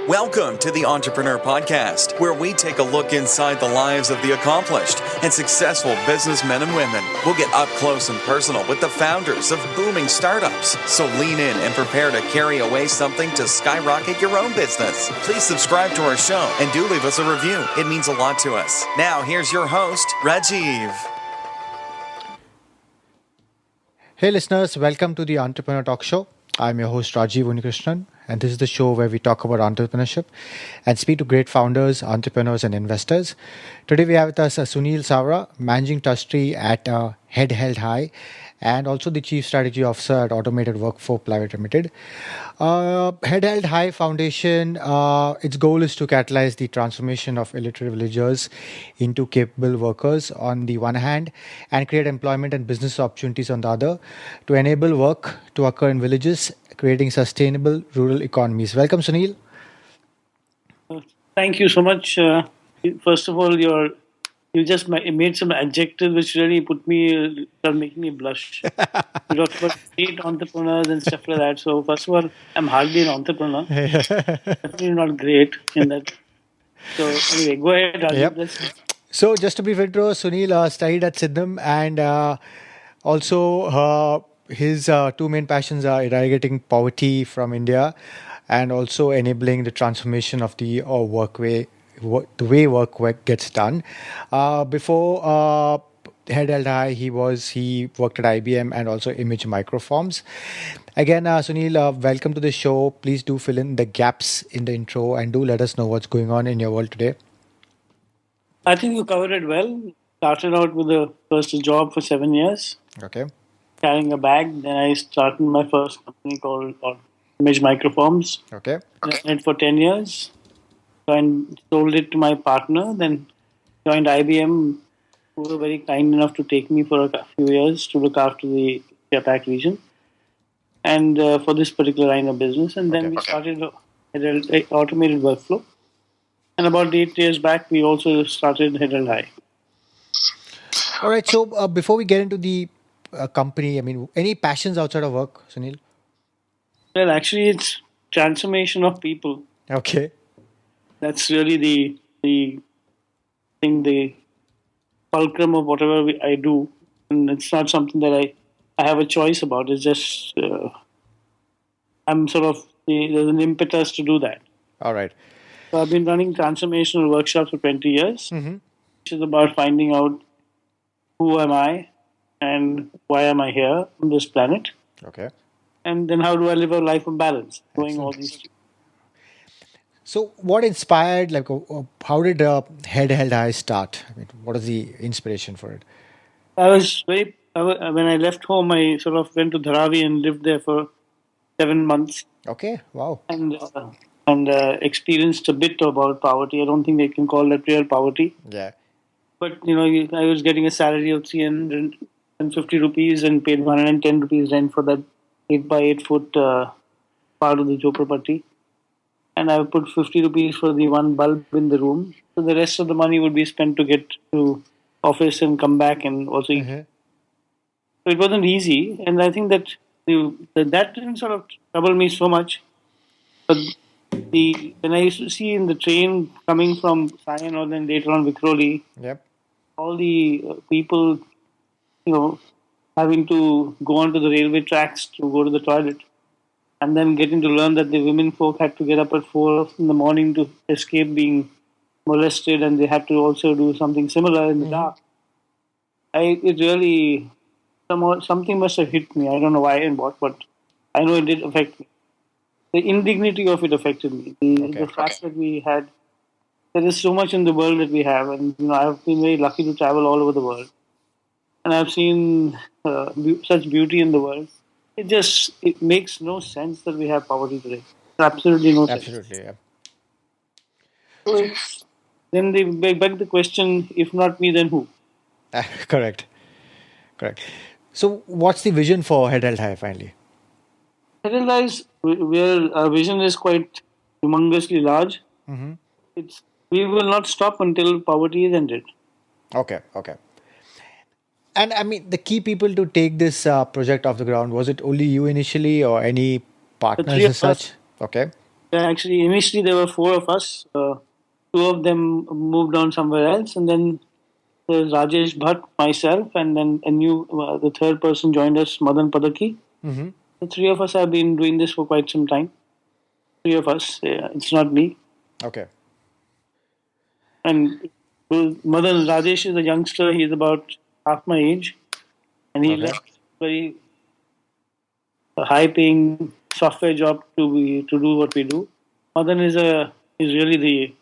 Welcome to the Entrepreneur Podcast, where we take a look inside the lives of the accomplished and successful businessmen and women. We'll get up close and personal with the founders of booming startups. So lean in and prepare to carry away something to skyrocket your own business. Please subscribe to our show and do leave us a review. It means a lot to us. Now, here's your host, Rajiv. Hey listeners, welcome to the Entrepreneur Talk Show. I'm your host Rajiv Unikrishnan, and this is the show where we talk about entrepreneurship and speak to great founders, entrepreneurs, and investors. Today we have with us Sunil Savara, Managing Trustee at Head Held High, and also the Chief Strategy Officer at Automated Workflow Private Limited. Head Held High Foundation, its goal is to catalyze the transformation of illiterate villagers into capable workers on the one hand, and create employment and business opportunities on the other, to enable work to occur in villages, creating sustainable rural economies. Welcome, Sunil. Thank you so much. First of all, you just made some adjectives which really are making me blush. You talked about great entrepreneurs and stuff like that. So first of all, I'm hardly an entrepreneur. Definitely not great in that. So anyway, go ahead. Yep. So just to be intro, Sunil studied at Sidham, and also his two main passions are eradicating poverty from India and also enabling the transformation of the the way work gets done. Before Head Held High, he worked at IBM and also Image Microforms. Again, Sunil, welcome to the show. Please do fill in the gaps in the intro and do let us know what's going on in your world today. I think you covered it well. Started out with a first job for 7 years. Okay. Carrying a bag. Then I started my first company called Image Microforms. Okay. Ran it for 10 years. Sold it to my partner. Then joined IBM, who were very kind enough to take me for a few years to look after the Asia-Pac region and for this particular line of business. And then we started automated workflow. And about 8 years back, we also started Head Held High. All right. So before we get into the company, any passions outside of work, Sunil? Well, actually, it's transformation of people. Okay. That's really the fulcrum of whatever I do. And it's not something that I have a choice about. It's just, I'm there's an impetus to do that. All right. So I've been running transformational workshops for 20 years, which is about finding out who am I and why am I here on this planet. Okay. And then how do I live a life of balance, doing all these things. So what inspired, how did Head Held High start? What is the inspiration for it? When I left home, I sort of went to Dharavi and lived there for 7 months. Okay, wow. And experienced a bit about poverty. I don't think they can call that real poverty. Yeah. But, I was getting a salary of 350 rupees and paid 110 rupees rent for that 8 by 8 foot part of the Jhopparpatti. And I would put 50 rupees for the one bulb in the room. So the rest of the money would be spent to get to office and come back and also eat. So it wasn't easy. And I think that didn't sort of trouble me so much. But when I used to see in the train coming from Sion or then later on Vikhroli, all the people, having to go onto the railway tracks to go to the toilet. And then getting to learn that the women folk had to get up at 4 in the morning to escape being molested, and they had to also do something similar in the dark. It really, something must have hit me. I don't know why and what, but I know it did affect me. The indignity of it affected me. The fact that there is so much in the world that we have, and I've been very lucky to travel all over the world. And I've seen such beauty in the world. It makes no sense that we have poverty today. Absolutely no sense. Absolutely, yeah. So then they beg the question, if not me, then who? Correct. So what's the vision for Head Held High finally? Head Held High, our vision is quite humongously large. We will not stop until poverty is ended. Okay. And the key people to take this project off the ground, was it only you initially or any partners as such? Okay. Actually, initially there were four of us. Two of them moved on somewhere else, and then there's Rajesh Bhatt, myself, and then the third person joined us, Madan Padaki. Mm-hmm. The three of us have been doing this for quite some time. Three of us. It's not me. Okay. And Madan Rajesh is a youngster. He's about half my age, and he Okay. left very high-paying software job to do what we do. Madan is really the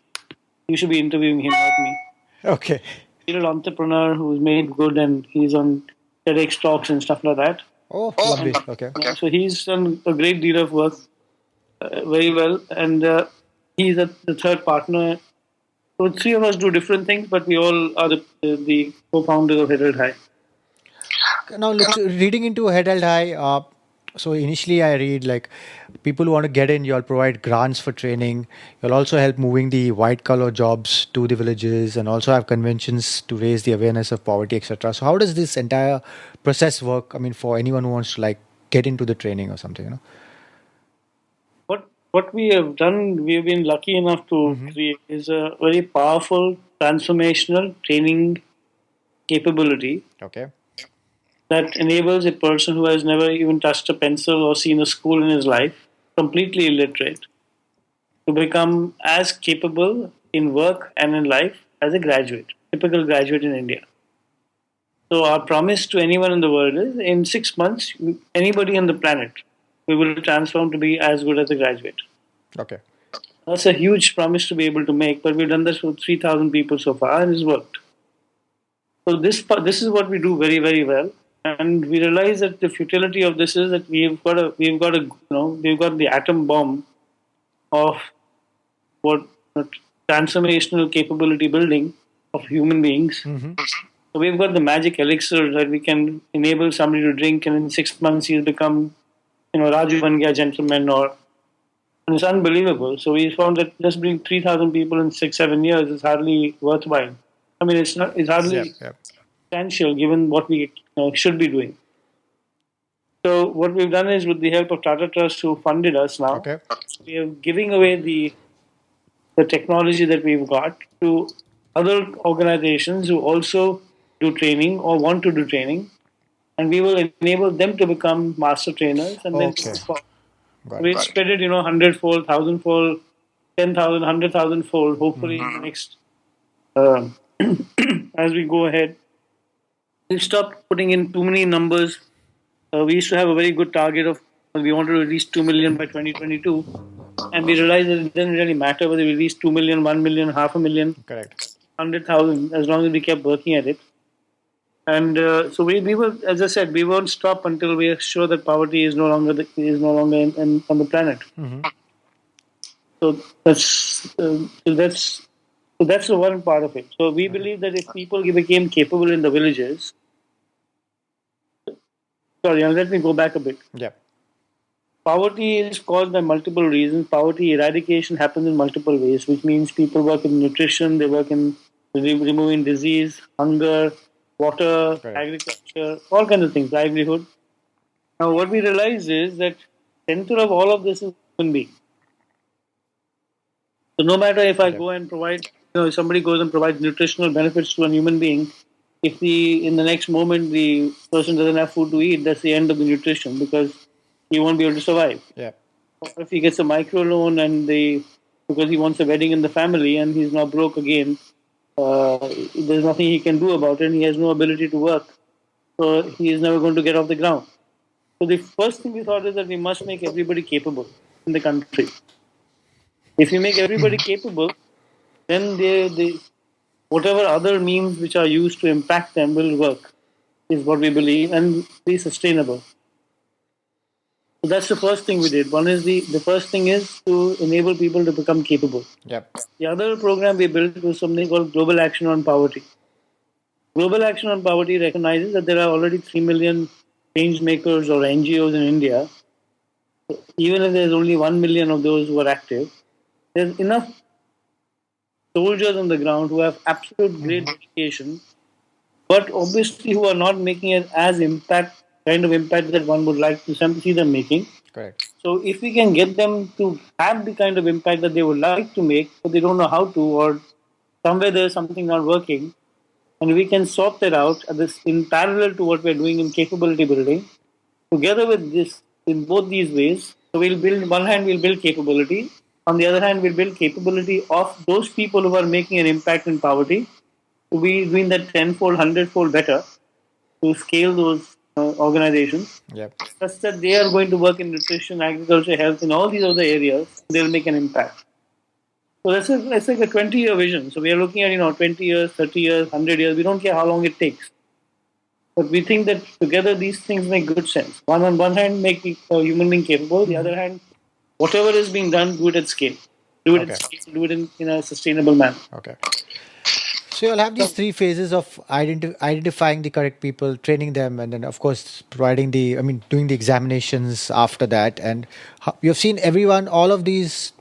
you should be interviewing him, not me. Okay. Serial entrepreneur who's made good, and he's on TEDx talks and stuff like that. Oh, lovely. Okay. So he's done a great deal of work, very well, and he's the third partner. So three of us do different things, but we all are the co-founders of Herald High. Now, look, reading into Head Held High, so initially I read like people who want to get in, you'll provide grants for training. You'll also help moving the white collar jobs to the villages and also have conventions to raise the awareness of poverty, etc. So how does this entire process work? I mean, for anyone who wants to like get into the training or something, you know? What we have done, we have been lucky enough to create is a very powerful transformational training capability Okay. that enables a person who has never even touched a pencil or seen a school in his life, completely illiterate, to become as capable in work and in life as a graduate, typical graduate in India. So our promise to anyone in the world is, in 6 months, anybody on the planet, we will transform to be as good as a graduate. Okay. That's a huge promise to be able to make, but we've done this for 3,000 people so far, and it's worked. So this is what we do very, very well, and we realize that the futility of this is that we've got the atom bomb of what transformational capability building of human beings. So we've got the magic elixir that we can enable somebody to drink, and in 6 months he'll become, Raju ban gaya gentleman, and it's unbelievable. So we found that just bring 3,000 people in 6-7 years is hardly worthwhile. I mean, it's hardly substantial given what we should be doing. So what we've done is, with the help of Tata Trust, who funded us now, we are giving away the technology that we've got to other organizations who also do training or want to do training, and we will enable them to become master trainers, and then we'll spread it, 100-fold, 1,000-fold, 10,000, 100,000-fold, hopefully in the next, as we go ahead. We'll stop putting in too many numbers. We used to have a very good target of, we wanted to reach 2 million by 2022, and we realized that it doesn't really matter whether we reach 2 million, 1 million, 500,000, 100,000, as long as we kept working at it. And so we will, as I said, we won't stop until we are sure that poverty is no longer on the planet. So that's the one part of it. So we believe that if people became capable in the villages, let me go back a bit. Yeah. Poverty is caused by multiple reasons. Poverty eradication happens in multiple ways, which means people work in nutrition, they work in removing disease, hunger, water, agriculture, all kinds of things, livelihood. Now, what we realize is that center of all of this is human being. So, no matter if I go and provide, if somebody goes and provides nutritional benefits to a human being, if in the next moment the person doesn't have food to eat, that's the end of the nutrition, because he won't be able to survive. Yeah. Or if he gets a micro loan because he wants a wedding in the family and he's now broke again, there's nothing he can do about it, and he has no ability to work. So he is never going to get off the ground. So the first thing we thought is that we must make everybody capable in the country. If you make everybody capable, then whatever other means which are used to impact them will work, is what we believe, and be sustainable. So that's the first thing we did. One is the first thing is to enable people to become capable. Yep. The other program we built was something called Global Action on Poverty. Global Action on Poverty recognizes that there are already 3 million change makers or NGOs in India. Even if there's only 1 million of those who are active, there's enough soldiers on the ground who have absolute great dedication, but obviously who are not making it as kind of impact that one would like to see them making. Correct. So if we can get them to have the kind of impact that they would like to make, but they don't know how to, or somewhere there's something not working, and we can sort that out at this in parallel to what we're doing in capability building, together with this in both these ways. So we'll build one hand we'll build capability. On the other hand, we'll build capability of those people who are making an impact in poverty to be doing that tenfold, hundredfold better to scale those organizations Yep. such that they are going to work in nutrition, agriculture, health, in all these other areas. They'll make an impact. So that's like a 20-year vision. So we are looking at 20 years, 30 years, 100 years. We don't care how long it takes. But we think that together these things make good sense. On one hand, make the human being capable. The other hand, whatever is being done, do it at scale. Do it Okay. at scale. Do it in a sustainable manner. Okay. So you'll have these three phases of identifying the correct people, training them, and then of course doing the examinations after that. And you've seen all of these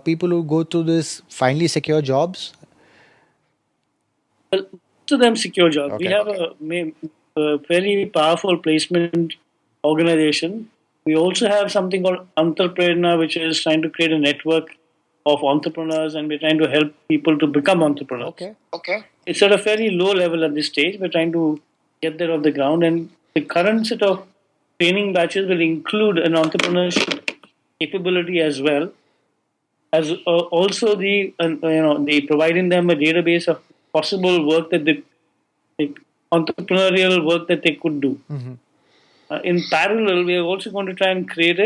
people who go through this finally secure jobs. Well, most of them secure jobs. Okay. We have a very powerful placement organization. We also have something called Entrepreneur, which is trying to create a network of entrepreneurs, and we're trying to help people to become entrepreneurs. Okay. It's at a very low level at this stage. We're trying to get that off the ground, and the current set of training batches will include an entrepreneurship capability as well as also the providing them a database of possible work that the entrepreneurial work that they could do. Mm-hmm. In parallel, we are also going to try and create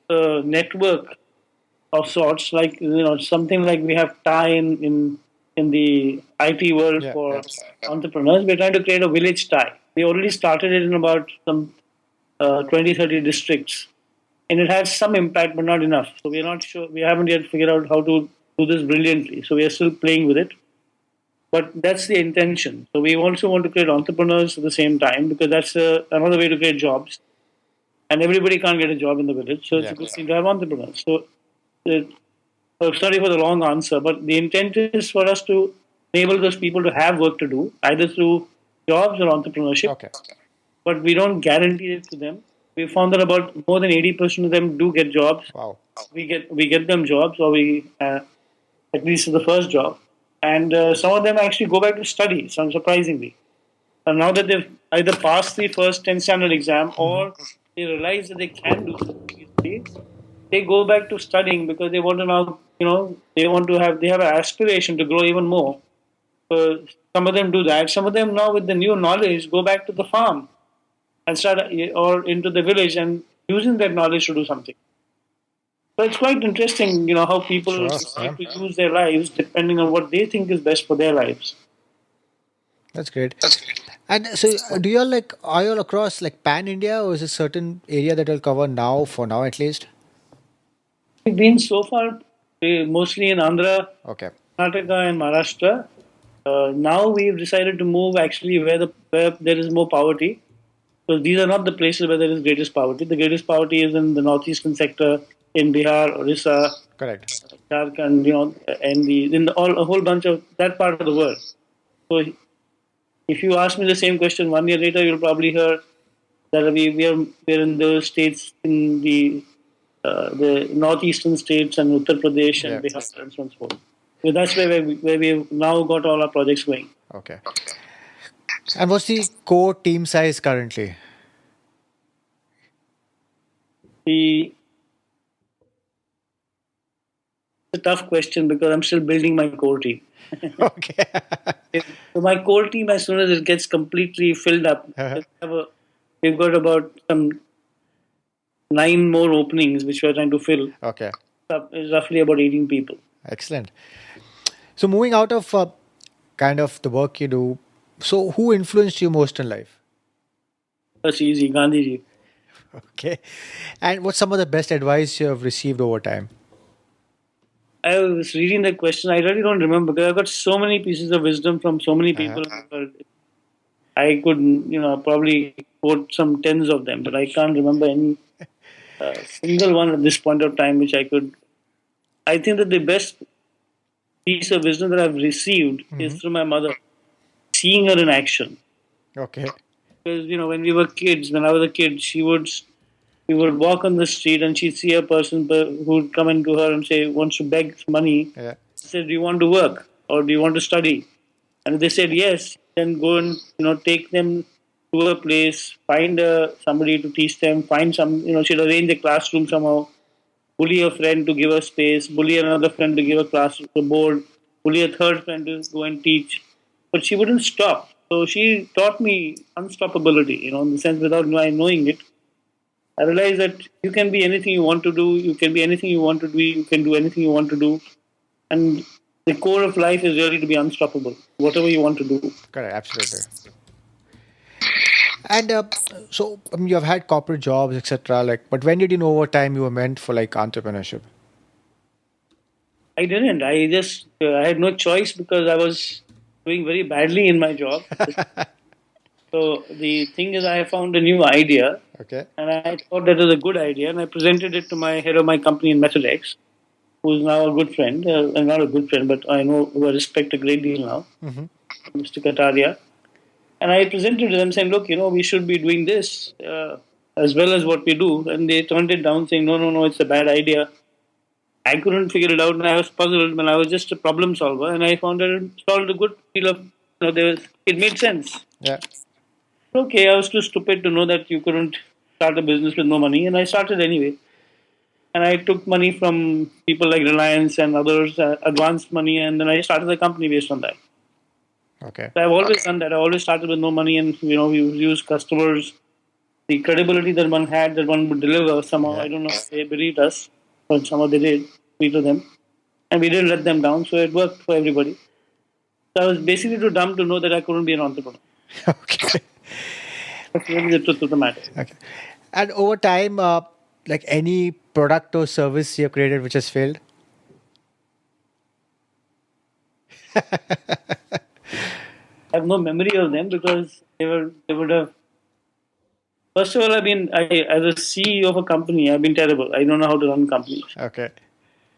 a network of sorts, like something like we have TIE in the IT world for entrepreneurs. We're trying to create a village TIE. We already started it in about some 20, 30 districts, and it has some impact, but not enough. So we're not sure. We haven't yet figured out how to do this brilliantly. So we are still playing with it. But that's the intention. So we also want to create entrepreneurs at the same time, because that's another way to create jobs. And everybody can't get a job in the village. So it's a good thing to have entrepreneurs. So sorry for the long answer, but the intent is for us to enable those people to have work to do, either through jobs or entrepreneurship. Okay. But we don't guarantee it to them. We found that about more than 80% of them do get jobs. Wow. We get them jobs, or at least the first job. And some of them actually go back to study, surprisingly. And now that they've either passed the first 10 standard exam or they realize that they can do something, they go back to studying because they want to now, they have an aspiration to grow even more. Some of them do that. Some of them now, with the new knowledge, go back to the farm and start, or into the village, and using that knowledge to do something. So it's quite interesting, how people decide to use their lives depending on what they think is best for their lives. That's great. And so, are you all across pan India, or is it a certain area that you'll cover now, for now at least? We've been so far mostly in Andhra, Okay. Karnataka, and Maharashtra. Now we've decided to move actually where there is more poverty. So these are not the places where there is greatest poverty. The greatest poverty is in the northeastern sector, in Bihar, Orissa, Correct. Jharkhand, and a whole bunch of that part of the world. So if you ask me the same question 1 year later, you'll probably hear that we're in those states, in the northeastern states and Uttar Pradesh and Bihar and so on and so forth. So that's where we've now got all our projects going. Okay. And what's the core team size currently? It's a tough question because I'm still building my core team. Okay. So my core team, as soon as it gets completely filled up, we've got about some 9 more openings which we're trying to fill. Okay. It's roughly about 18 people. Excellent. So moving out of kind of the work you do, so who influenced you most in life? That's easy, Gandhiji. Okay. And what's some of the best advice you have received over time? I was reading that question. I really don't remember because I've got so many pieces of wisdom from so many people. I could, probably quote some tens of them, but I can't remember any single one at this point of time which I could. I think that the best piece of wisdom that I've received is through my mother, seeing her in action. Okay. Because, when we were kids, when I was a kid, she would we would walk on the street and she'd see a person who would come into her and say, wants to beg money. Yeah. Said, do you want to work or do you want to study? And if they said yes, then go and take them to a place, find somebody to teach them, find some, she'd arrange a classroom somehow, bully a friend to give her space, bully another friend to give a class to board, bully a third friend to go and teach. But she wouldn't stop. So she taught me unstoppability, in the sense without my knowing it. I realized that you can be anything you want to do, you can be anything you want to do, you can do anything you want to do. And the core of life is really to be unstoppable, whatever you want to do. Correct. Absolutely. And so you have had corporate jobs, etc. But when did you know over time you were meant for entrepreneurship? I didn't. I had no choice because I was doing very badly in my job. So the thing is, I found a new idea, Okay. and I thought that was a good idea, and I presented it to my head of my company in Methodex, who is now a good friend, not a good friend, but I know who I respect a great deal now, Mr. Kataria. And I presented to them saying, look, we should be doing this as well as what we do. And they turned it down saying, no, it's a bad idea. I couldn't figure it out and I was puzzled and I was just a problem solver. And I found that it solved a good deal of, it made sense. Yeah. Okay, I was too stupid to know that you couldn't start a business with no money. And I started anyway. And I took money from people like Reliance and others, advanced money. And then I started the company based on that. Okay. So I've always done that. I always started with no money, and we use customers, the credibility that one had, that one would deliver. Somehow, I don't know if they believed us, but somehow they did. We to them, and we didn't let them down. So it worked for everybody. So I was basically too dumb to know that I couldn't be an entrepreneur. Okay. That's really the truth of the matter. Okay. And over time, any product or service you have created which has failed? I have no memory of them because they would have. First of all, as a CEO of a company, I've been terrible. I don't know how to run companies. Okay.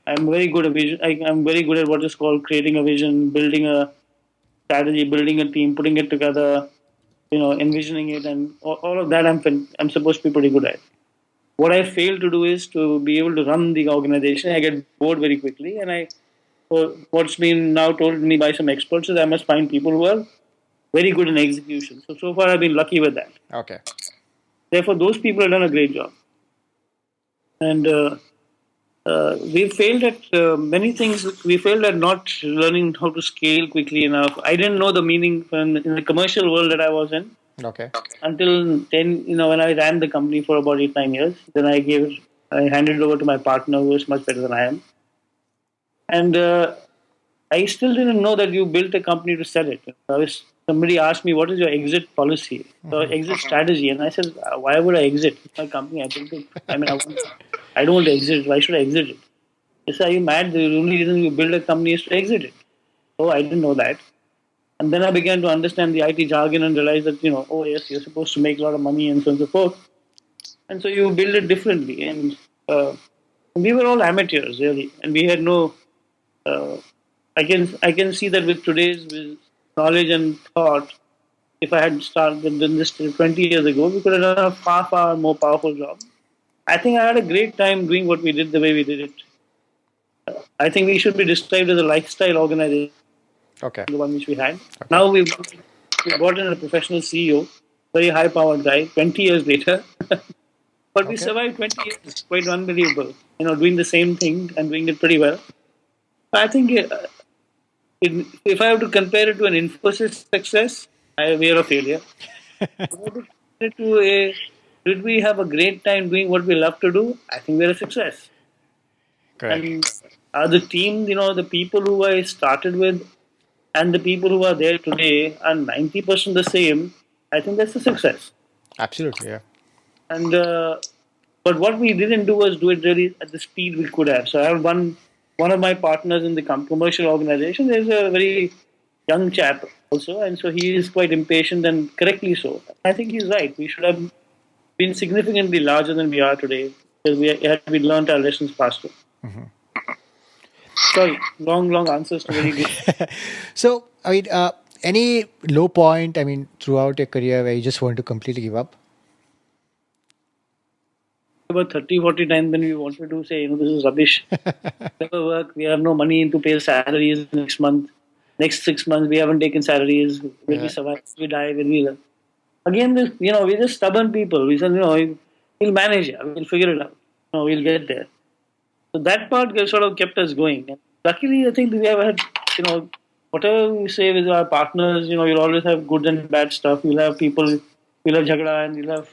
I'm very good at vision. I'm very good at what is called creating a vision, building a strategy, building a team, putting it together, envisioning it, and all of that. I'm supposed to be pretty good at. What I fail to do is to be able to run the organization. I get bored very quickly, and what's been now told me by some experts is I must find people who are very good in execution. So far I've been lucky with that. Okay. Therefore, those people have done a great job. And we failed at many things. We failed at not learning how to scale quickly enough. I didn't know the meaning in the commercial world that I was in. Okay. Until then, when I ran the company for about 8-9 years, then I handed it over to my partner who was much better than I am. And I still didn't know that you built a company to sell it. Somebody asked me, what is your exit policy, or exit strategy? And I said, why would I exit? It's my company. I built it. I don't want to exit. Why should I exit it? They said, are you mad? The only reason you build a company is to exit it. Oh, I didn't know that. And then I began to understand the IT jargon and realize that, oh yes, you're supposed to make a lot of money and so on and so forth. And so you build it differently. And we were all amateurs, really. And we had no... I can see that with today's knowledge and thought, if I had started done this 20 years ago, we could have done a far, far more powerful job. I think I had a great time doing what we did the way we did it. I think we should be described as a lifestyle organization, Okay. the one which we had. Okay. Now we've brought in a professional CEO, very high-powered guy, 20 years later. But we survived 20 years. It's quite unbelievable. Doing the same thing and doing it pretty well. I think if I have to compare it to an Infosys success, we are a failure. Did we have a great time doing what we love to do? I think we're a success. Correct. And the team, the people who I started with and the people who are there today are 90% the same. I think that's a success. Absolutely, yeah. And but what we didn't do was do it really at the speed we could have. So I have one of my partners in the commercial organization is a very young chap also, and so he is quite impatient, and correctly so. I think he's right. We should have been significantly larger than we are today because we learned our lessons faster. Mm-hmm. Sorry, long answers to very good. So, any low point, throughout your career where you just want to completely give up? about 30, 40 times when we wanted to say, this is rubbish. Never work. We have no money to pay salaries next month. Next 6 months, we haven't taken salaries. Will we survive? Will we die? Will we? Again, we're just stubborn people. We said, we'll manage it. We'll figure it out. We'll get there. So that part sort of kept us going. And luckily, I think we have had, whatever we say with our partners, you'll always have good and bad stuff. You'll have people, you'll have jhagda and you'll have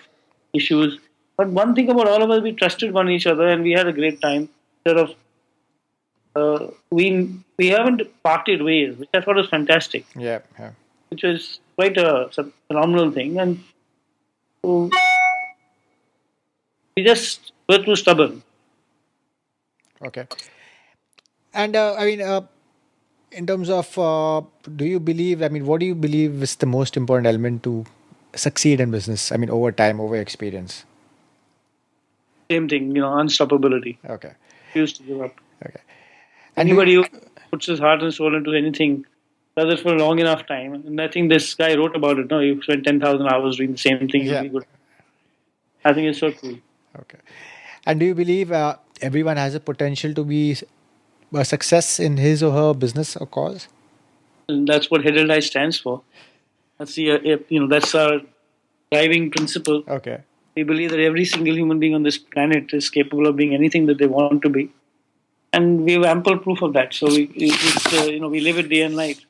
issues. But one thing about all of us, we trusted one each other and we had a great time. Sort of, we haven't parted ways, which I thought was fantastic. Yeah. Which was quite a phenomenal thing. And so we just were too stubborn. Okay. And in terms of, do you believe, what do you believe is the most important element to succeed in business? Over time, over experience. Same thing, unstoppability. Okay. Refuse to give up. Okay. Anybody who puts his heart and soul into anything does it for a long enough time. And I think this guy wrote about it. No, you spent 10,000 hours doing the same thing. You'll be good. I think it's so cool. Okay. And do you believe everyone has a potential to be a success in his or her business or cause? And that's what Head Held High stands for. That's that's our driving principle. Okay. We believe that every single human being on this planet is capable of being anything that they want to be, and we have ample proof of that. So we live it day and night.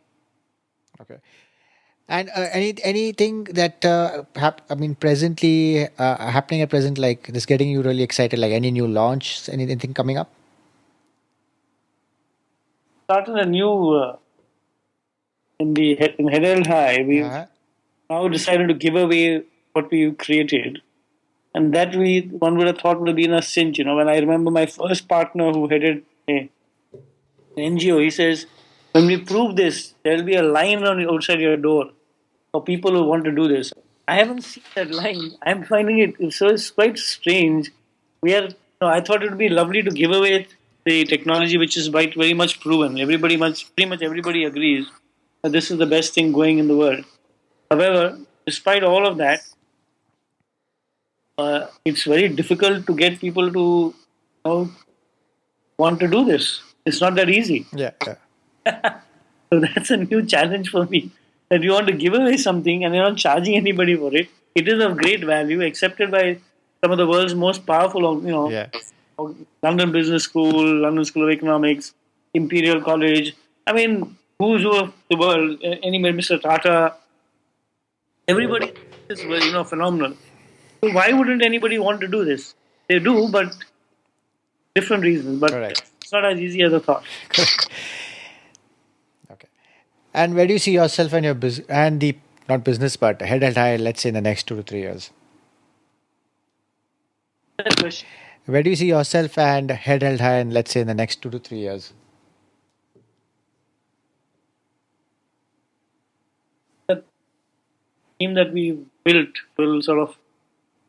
Okay. And anything that presently happening at present, like this, getting you really excited, like any new launch, anything coming up? Started a new in Head Held High. We've now decided to give away what we created. And that one would have thought would have been a cinch. When I remember my first partner who headed an NGO, he says, when we prove this, there'll be a line on outside your door for people who want to do this. I haven't seen that line. I'm finding it's quite strange. I thought it would be lovely to give away the technology, which is very much proven. Pretty much everybody agrees that this is the best thing going in the world. However, despite all of that, it's very difficult to get people to want to do this. It's not that easy. Yeah. So that's a new challenge for me. That you want to give away something and you're not charging anybody for it. It is of great value, accepted by some of the world's most powerful, London Business School, London School of Economics, Imperial College. Who's who of the world? Mr. Tata. Everybody is phenomenal. So why wouldn't anybody want to do this? They do, but different reasons. But It's not as easy as I thought. Okay. And where do you see yourself and your business, and not business, but Head Held High, let's say in the next 2 to 3 years? That question. Where do you see yourself and Head Held High, in, let's say, in the next 2 to 3 years? The team that we built will sort of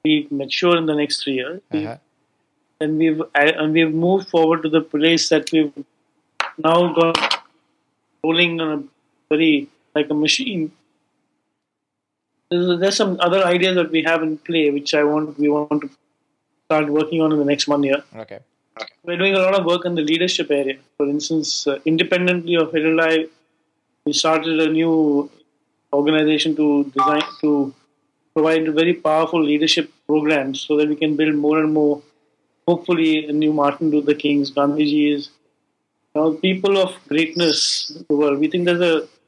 be mature in the next 3 years. And we've moved forward to the place that we've now got rolling on a very like a machine. There's some other ideas that we have in play which we want to start working on in the next 1 year. Okay. We're doing a lot of work in the leadership area. For instance, independently of Head Held High, we started a new organization to provide very powerful leadership programs so that we can build more and more, hopefully, a new Martin Luther King's, Gandhiji's, people of greatness in the world. We think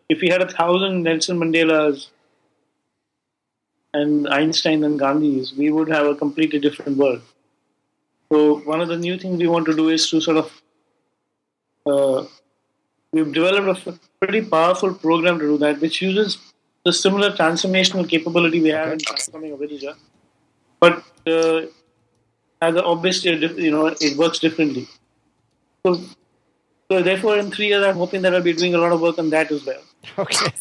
if we had 1,000 Nelson Mandelas and Einstein and Gandhis, we would have a completely different world. So one of the new things we want to do is to sort of, we've developed a pretty powerful program to do that, which uses the similar transformational capability we have in transforming a villager, but obviously, it works differently. So therefore, in 3 years, I'm hoping that I'll be doing a lot of work on that as well. Okay.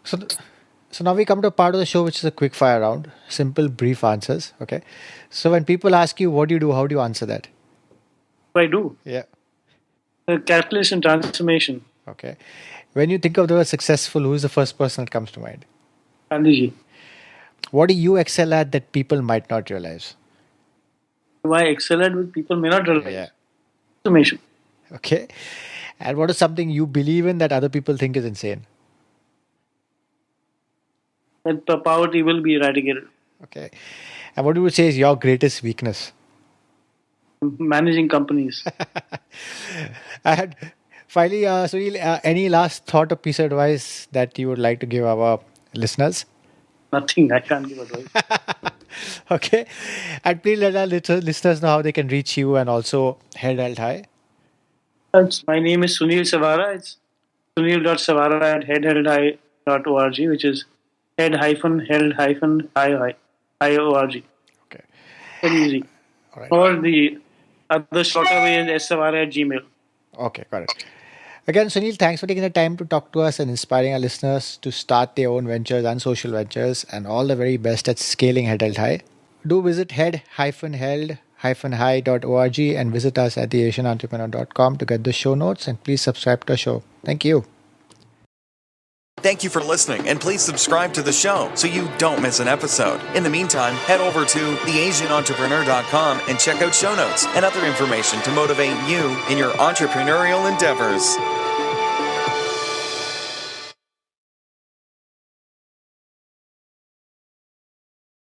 So now we come to a part of the show which is a quick fire round, simple, brief answers. Okay. So when people ask you what do you do, how do you answer that? What I do? Yeah. Catalyst and transformation. Okay. When you think of the word successful, who is the first person that comes to mind? Gandhiji. What do you excel at that people might not realize? Do I excel at which people may not realize? Yeah. Information. Okay. And what is something you believe in that other people think is insane? That poverty will be eradicated. Okay. And what do you say is your greatest weakness? Managing companies. And finally, Sunil, any last thought or piece of advice that you would like to give our listeners? Nothing. I can't give advice. Okay. And please let our listeners know how they can reach you and also Head Held High. My name is Sunil Savara. It's sunil.savara at headheldhigh.org, which is head-held-high-org. Okay. Very easy. All right. Or the other shorter way is savara at gmail. Okay, got it. Again, Sunil, thanks for taking the time to talk to us and inspiring our listeners to start their own ventures and social ventures, and all the very best at scaling Head Held High. Do visit head-held-high.org and visit us at theasianentrepreneur.com to get the show notes, and please subscribe to the show. Thank you. Thank you for listening, and please subscribe to the show so you don't miss an episode. In the meantime, head over to theasianentrepreneur.com and check out show notes and other information to motivate you in your entrepreneurial endeavors.